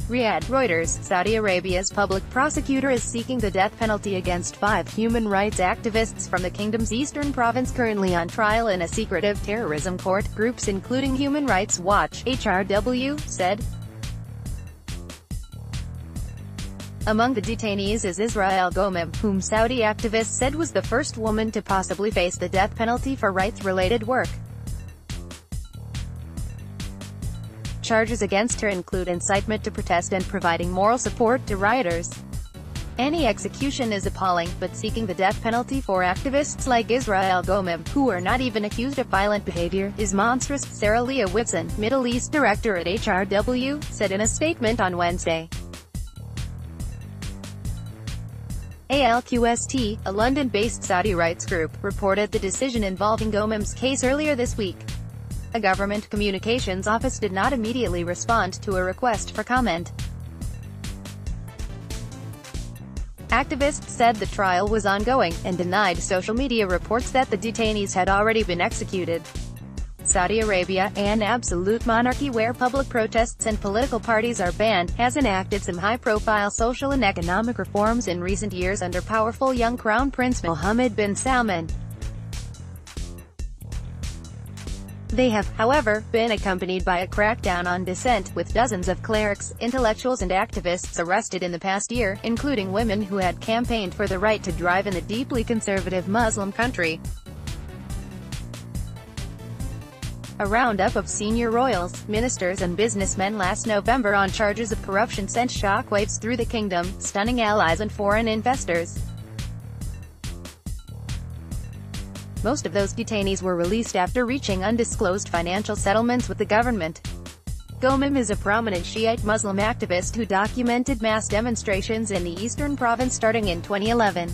Riyadh, Reuters. Saudi Arabia's public prosecutor is seeking the death penalty against 5 human rights activists from the kingdom's eastern province currently on trial in a secretive terrorism court, groups including Human Rights Watch, HRW, said. Among the detainees is Israel Gomem, whom Saudi activists said was the first woman to possibly face the death penalty for rights-related work. Charges against her include incitement to protest and providing moral support to rioters. Any execution is appalling, but seeking the death penalty for activists like Israel Gomem, who are not even accused of violent behavior, is monstrous, Sarah Leah Whitson, Middle East director at HRW, said in a statement on Wednesday. ALQST, a London-based Saudi rights group, reported the decision involving Gomem's case earlier this week. A government communications office did not immediately respond to a request for comment. Activists said the trial was ongoing, and denied social media reports that the detainees had already been executed. Saudi Arabia, an absolute monarchy where public protests and political parties are banned, has enacted some high-profile social and economic reforms in recent years under powerful young Crown Prince Mohammed bin Salman. They have, however, been accompanied by a crackdown on dissent, with dozens of clerics, intellectuals and activists arrested in the past year, including women who had campaigned for the right to drive in the deeply conservative Muslim country. A roundup of senior royals, ministers and businessmen last November on charges of corruption sent shockwaves through the kingdom, stunning allies and foreign investors. Most of those detainees were released after reaching undisclosed financial settlements with the government. Gomem is a prominent Shiite Muslim activist who documented mass demonstrations in the eastern province starting in 2011.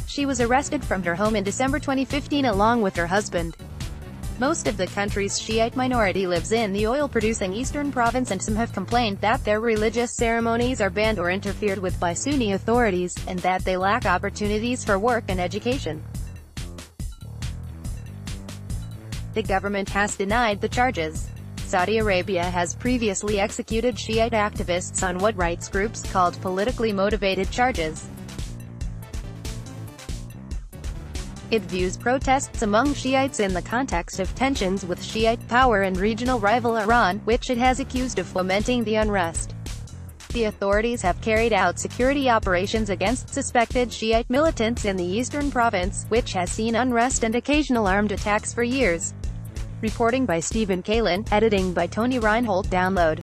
She was arrested from her home in December 2015 along with her husband. Most of the country's Shiite minority lives in the oil-producing eastern province, and some have complained that their religious ceremonies are banned or interfered with by Sunni authorities, and that they lack opportunities for work and education. The government has denied the charges. Saudi Arabia has previously executed Shiite activists on what rights groups called politically motivated charges. It views protests among Shiites in the context of tensions with Shiite power and regional rival Iran, which it has accused of fomenting the unrest. The authorities have carried out security operations against suspected Shiite militants in the eastern province, which has seen unrest and occasional armed attacks for years. Reporting by Stephen Kalin, editing by Tony Reinhold. Download